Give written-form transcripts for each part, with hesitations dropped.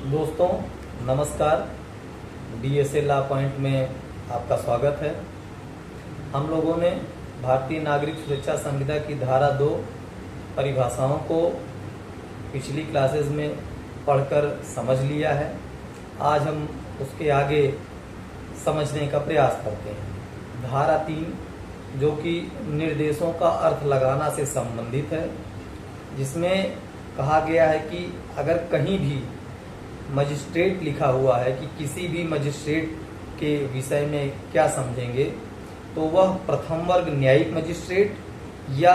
दोस्तों नमस्कार। DSA law point में आपका स्वागत है। हम लोगों ने भारतीय नागरिक सुरक्षा संहिता की धारा 2 परिभाषाओं को पिछली क्लासेस में पढ़कर समझ लिया है। आज हम उसके आगे समझने का प्रयास करते हैं। धारा 3 जो कि निर्देशों का अर्थ लगाना से संबंधित है, जिसमें कहा गया है कि अगर कहीं भी मजिस्ट्रेट लिखा हुआ है कि किसी भी मजिस्ट्रेट के विषय में क्या समझेंगे, तो वह प्रथम वर्ग न्यायिक मजिस्ट्रेट या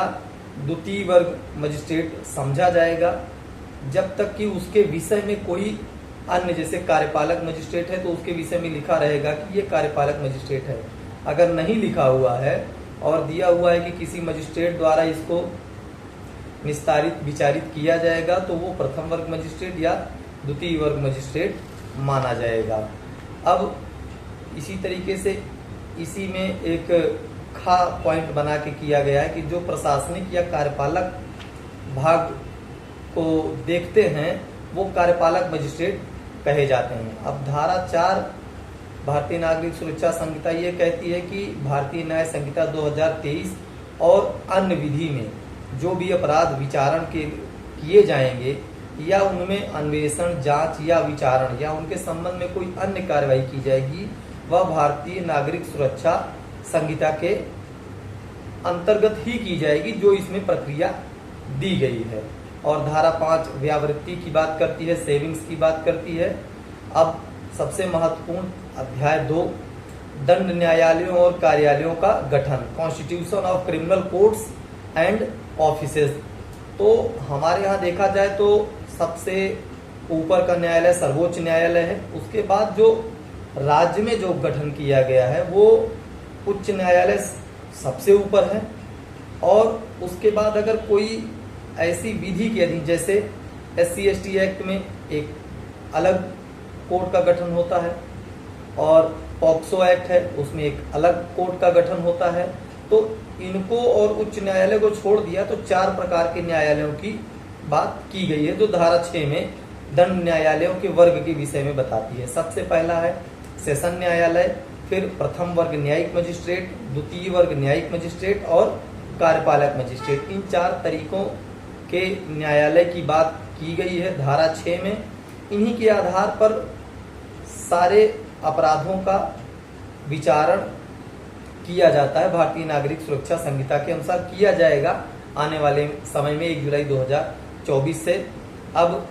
द्वितीय वर्ग मजिस्ट्रेट समझा जाएगा, जब तक कि उसके विषय में कोई अन्य, जैसे कार्यपालक मजिस्ट्रेट है तो उसके विषय में लिखा रहेगा कि ये कार्यपालक मजिस्ट्रेट है। अगर नहीं लिखा हुआ है और दिया हुआ है कि किसी मजिस्ट्रेट द्वारा इसको निस्तारित विचारित किया जाएगा, तो वो प्रथम वर्ग मजिस्ट्रेट या द्वितीय वर्ग मजिस्ट्रेट माना जाएगा। अब इसी तरीके से इसी में एक खा पॉइंट बना के किया गया है कि जो प्रशासनिक या कार्यपालक भाग को देखते हैं वो कार्यपालक मजिस्ट्रेट कहे जाते हैं। अब धारा 4 भारतीय नागरिक सुरक्षा संहिता ये कहती है कि भारतीय न्याय संहिता 2023 और अन्य विधि में जो भी अपराध विचारण के किए जाएंगे या उनमें अन्वेषण, जांच या विचारण या उनके संबंध में कोई अन्य कार्रवाई की जाएगी, वह भारतीय नागरिक सुरक्षा संहिता के अंतर्गत ही की जाएगी, जो इसमें प्रक्रिया दी गई है। और धारा 5 व्यावृत्ति की बात करती है, सेविंग्स की बात करती है। अब सबसे महत्वपूर्ण अध्याय 2 दंड न्यायालयों और कार्यालयों का गठन, constitution of criminal courts and offices. तो हमारे यहाँ देखा जाए तो सबसे ऊपर का न्यायालय सर्वोच्च न्यायालय है। उसके बाद जो राज्य में जो गठन किया गया है वो उच्च न्यायालय सबसे ऊपर है। और उसके बाद अगर कोई ऐसी विधि के अधीन, जैसे SC/ST एक्ट में एक अलग कोर्ट का गठन होता है और पॉक्सो एक्ट है उसमें एक अलग कोर्ट का गठन होता है, तो इनको और उच्च न्यायालय को छोड़ दिया तो 4 प्रकार के न्यायालयों की बात की गई है, जो धारा 6 में दंड न्यायालयों के वर्ग के विषय में बताती है। सबसे पहला है सेशन न्यायालय, फिर प्रथम वर्ग न्यायिक मजिस्ट्रेट, द्वितीय वर्ग न्यायिक मजिस्ट्रेट और कार्यपालक मजिस्ट्रेट। इन 4 तरीकों के न्यायालय की बात की गई है धारा 6 में। इन्हीं के आधार पर सारे अपराधों का विचारण किया जाता है। भारतीय नागरिक सुरक्षा संहिता के अनुसार किया जाएगा आने वाले समय में 1 जुलाई 2024 से। अब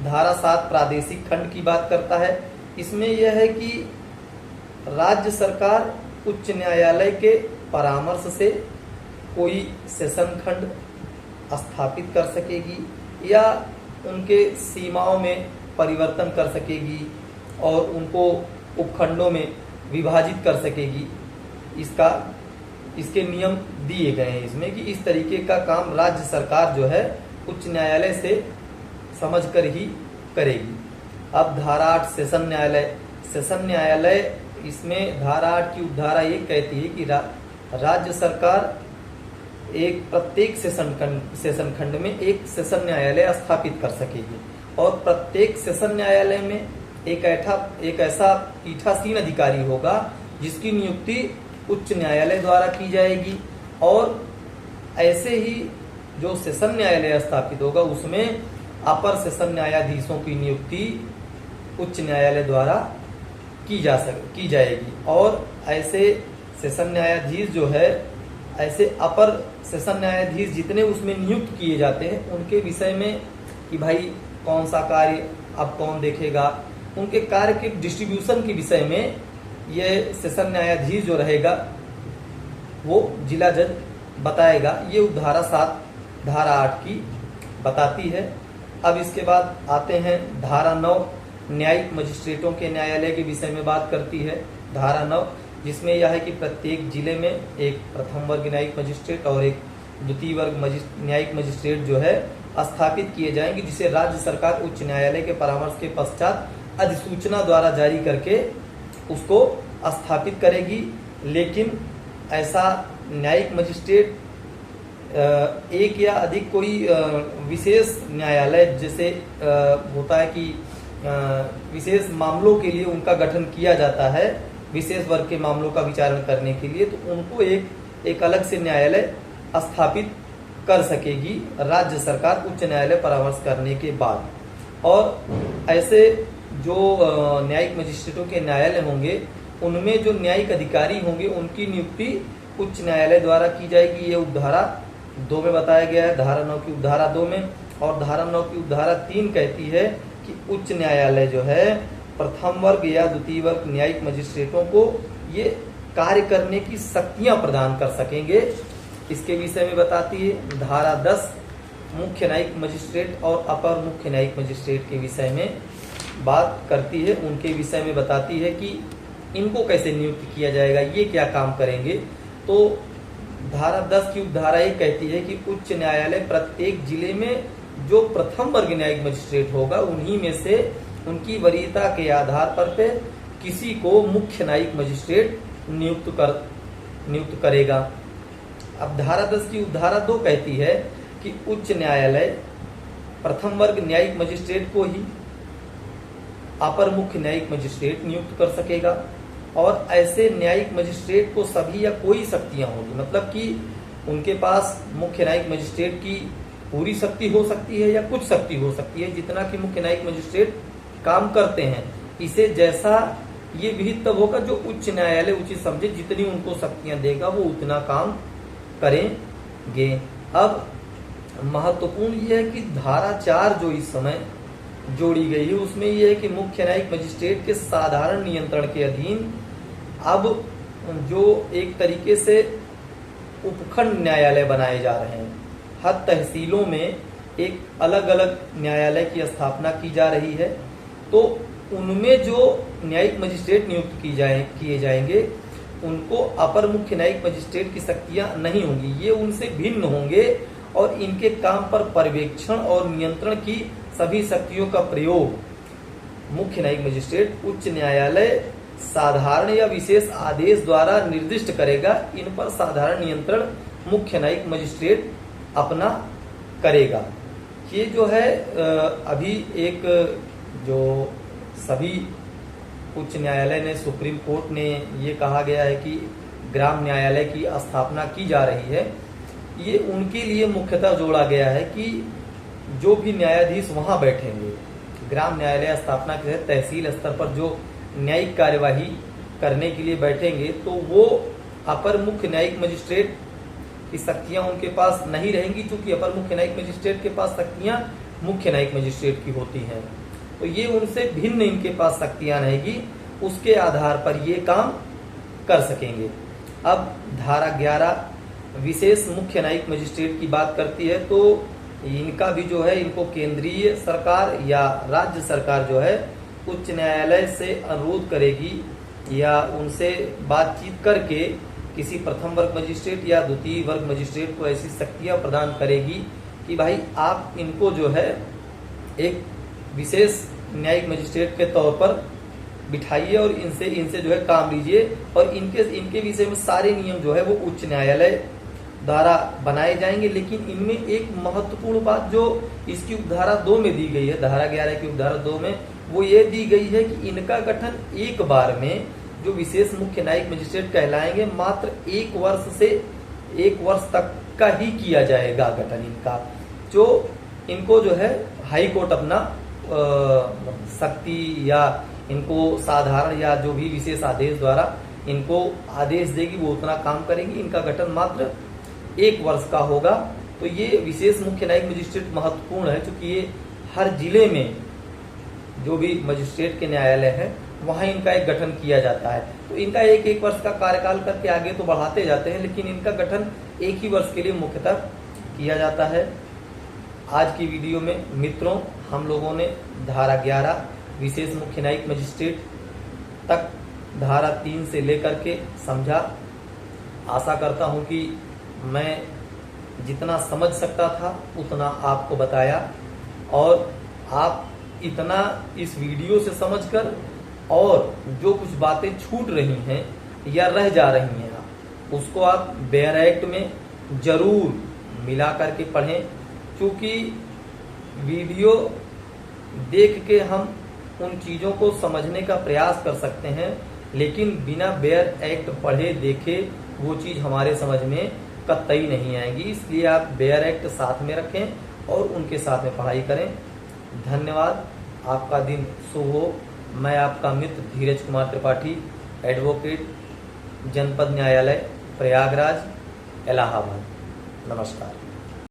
धारा 7 प्रादेशिक खंड की बात करता है। इसमें यह है कि राज्य सरकार उच्च न्यायालय के परामर्श से कोई सेशन खंड स्थापित कर सकेगी या उनके सीमाओं में परिवर्तन कर सकेगी और उनको उपखंडों में विभाजित कर सकेगी। इसके नियम दिए गए हैं इसमें कि इस तरीके का काम राज्य सरकार जो है उच्च न्यायालय से समझकर ही करेगी। अब धारा 8 सेशन न्यायालय। सेशन न्यायालय, इसमें धारा 8 की उपधारा ये कहती है कि राज्य सरकार प्रत्येक सेशन खंड में एक सेशन न्यायालय स्थापित कर सकेगी और प्रत्येक सेशन न्यायालय में एक ऐसा पीठासीन अधिकारी होगा जिसकी नियुक्ति उच्च न्यायालय द्वारा की जाएगी। और ऐसे ही जो सेशन न्यायालय स्थापित होगा उसमें अपर सेशन न्यायाधीशों की नियुक्ति उच्च न्यायालय द्वारा की जाएगी। और ऐसे सेशन न्यायाधीश जो है, ऐसे अपर सेशन न्यायाधीश जितने उसमें नियुक्त किए जाते हैं उनके विषय में कि भाई कौन सा कार्य अब कौन देखेगा, उनके कार्य के डिस्ट्रीब्यूशन के विषय में ये सेशन न्यायाधीश जो रहेगा वो जिला जज बताएगा। ये धारा 7 धारा 8 की बताती है। अब इसके बाद आते हैं धारा 9 न्यायिक मजिस्ट्रेटों के न्यायालय के विषय में बात करती है। धारा 9 जिसमें यह है कि प्रत्येक जिले में एक प्रथम वर्ग न्यायिक मजिस्ट्रेट और एक द्वितीय वर्ग न्यायिक मजिस्ट्रेट जो है स्थापित किए जाएंगे, जिसे राज्य सरकार उच्च न्यायालय के परामर्श के पश्चात अधिसूचना द्वारा जारी करके उसको स्थापित करेगी। लेकिन ऐसा न्यायिक मजिस्ट्रेट एक या अधिक कोई विशेष न्यायालय, जैसे होता है कि विशेष मामलों के लिए उनका गठन किया जाता है, विशेष वर्ग के मामलों का विचारण करने के लिए, तो उनको एक अलग से न्यायालय स्थापित कर सकेगी राज्य सरकार उच्च न्यायालय परामर्श करने के बाद। और ऐसे जो न्यायिक मजिस्ट्रेटों के न्यायालय होंगे उनमें जो न्यायिक अधिकारी होंगे उनकी नियुक्ति उच्च न्यायालय द्वारा की जाएगी। ये उपधारा 2 में बताया गया है, धारा 9 की उपधारा 2 में। और धारा 9 की उपधारा 3 कहती है कि उच्च न्यायालय जो है प्रथम वर्ग या द्वितीय वर्ग न्यायिक मजिस्ट्रेटों को ये कार्य करने की शक्तियां प्रदान कर सकेंगे। इसके विषय में बताती है धारा 10 मुख्य न्यायिक मजिस्ट्रेट और अपर मुख्य न्यायिक मजिस्ट्रेट के विषय में बात करती है। उनके विषय में बताती है कि इनको कैसे नियुक्त किया जाएगा, ये क्या काम करेंगे। तो धारा 10 की उपधारा 1 कहती है कि उच्च न्यायालय प्रत्येक जिले में जो प्रथम वर्ग न्यायिक मजिस्ट्रेट होगा उन्हीं में से उनकी वरीयता के आधार पर किसी को मुख्य न्यायिक मजिस्ट्रेट नियुक्त करेगा। अब धारा 10 की उपधारा 2 कहती है कि उच्च न्यायालय प्रथम वर्ग न्यायिक मजिस्ट्रेट को ही अपर मुख्य न्यायिक मजिस्ट्रेट नियुक्त कर सकेगा। और ऐसे न्यायिक मजिस्ट्रेट को सभी या कोई शक्तियां होगी, मतलब कि उनके पास मुख्य न्यायिक मजिस्ट्रेट की पूरी शक्ति हो सकती है या कुछ शक्ति हो सकती है, जितना कि मुख्य न्यायिक मजिस्ट्रेट काम करते हैं। इसे जैसा ये विहित तब होगा जो उच्च न्यायालय उचित समझे, जितनी उनको शक्तियां देगा वो उतना काम करेंगे। अब महत्वपूर्ण ये है कि धारा 4 जो इस समय जोड़ी गई है उसमें यह है कि मुख्य न्यायिक मजिस्ट्रेट के साधारण नियंत्रण के अधीन अब जो एक तरीके से उपखंड न्यायालय बनाए जा रहे हैं, हर तहसीलों में एक अलग अलग न्यायालय की स्थापना की जा रही है। तो उनमें जो न्यायिक मजिस्ट्रेट नियुक्त किए जाएंगे उनको अपर मुख्य न्यायिक मजिस्ट्रेट की शक्तियां नहीं होंगी, ये उनसे भिन्न होंगे और इनके काम पर पर्यवेक्षण और नियंत्रण की सभी शक्तियों का प्रयोग मुख्य न्यायिक मजिस्ट्रेट उच्च न्यायालय साधारण या विशेष आदेश द्वारा निर्दिष्ट करेगा। इन पर साधारण नियंत्रण मुख्य न्यायिक मजिस्ट्रेट अपना करेगा। ये जो है अभी एक जो सभी उच्च न्यायालय ने, सुप्रीम कोर्ट ने ये कहा गया है कि ग्राम न्यायालय की स्थापना की जा रही है, ये उनके लिए मुख्यतः जोड़ा गया है कि जो भी न्यायाधीश वहां बैठेंगे, ग्राम न्यायालय स्थापना के तहत तहसील स्तर पर जो न्यायिक कार्यवाही करने के लिए बैठेंगे तो वो अपर मुख्य न्यायिक मजिस्ट्रेट की शक्तियां उनके पास नहीं रहेंगी, क्योंकि अपर मुख्य न्यायिक मजिस्ट्रेट के पास शक्तियां मुख्य न्यायिक मजिस्ट्रेट की होती हैं। तो ये उनसे भिन्न इनके पास शक्तियां रहेगी, उसके आधार पर ये काम कर सकेंगे। अब धारा 11 विशेष मुख्य न्यायिक मजिस्ट्रेट की बात करती है, तो इनका भी जो है, इनको केंद्रीय सरकार या राज्य सरकार जो है उच्च न्यायालय से अनुरोध करेगी या उनसे बातचीत करके किसी प्रथम वर्ग मजिस्ट्रेट या द्वितीय वर्ग मजिस्ट्रेट को ऐसी शक्तियां प्रदान करेगी कि भाई आप इनको जो है एक विशेष न्यायिक मजिस्ट्रेट के तौर पर बिठाइए और इनसे जो है काम लीजिए, और इनके विषय में सारे नियम जो है वो उच्च न्यायालय द्वारा बनाए जाएंगे। लेकिन इनमें एक महत्वपूर्ण बात जो इसकी उपधारा 2 में दी गई है, धारा 11 की उपधारा 2 में, वो ये दी गई है कि इनका गठन एक बार में, जो विशेष मुख्य न्यायिक मजिस्ट्रेट कहलाएंगे, मात्र 1 वर्ष से 1 वर्ष तक का ही किया जाएगा गठन इनका। जो इनको जो है हाई कोर्ट अपना शक्ति या इनको साधारण या जो भी विशेष आदेश द्वारा इनको आदेश देगी वो उतना काम करेंगी। इनका गठन मात्र 1 वर्ष का होगा। तो ये विशेष मुख्य न्यायिक मजिस्ट्रेट महत्वपूर्ण है, क्योंकि ये हर जिले में जो भी मजिस्ट्रेट के न्यायालय है वहां इनका एक गठन किया जाता है। तो इनका 1 वर्ष का कार्यकाल करके आगे तो बढ़ाते जाते हैं, लेकिन इनका गठन 1 ही वर्ष के लिए मुख्यतः किया जाता है। आज की वीडियो में मित्रों हम लोगों ने धारा 11 विशेष मुख्य न्यायिक मजिस्ट्रेट तक धारा 3 से लेकर के समझा। आशा करता हूं कि मैं जितना समझ सकता था उतना आपको बताया, और आप इतना इस वीडियो से समझकर और जो कुछ बातें छूट रही हैं या रह जा रही हैं उसको आप बेयर एक्ट में जरूर मिला करके पढ़ें, क्योंकि वीडियो देख के हम उन चीजों को समझने का प्रयास कर सकते हैं, लेकिन बिना बेयर एक्ट पढ़े देखे वो चीज हमारे समझ में कतई नहीं आएगी। इसलिए आप बेयर एक्ट साथ में रखें और उनके साथ में पढ़ाई करें। धन्यवाद। आपका दिन शुभ हो। मैं आपका मित्र धीरज कुमार त्रिपाठी, एडवोकेट, जनपद न्यायालय प्रयागराज, इलाहाबाद। नमस्कार।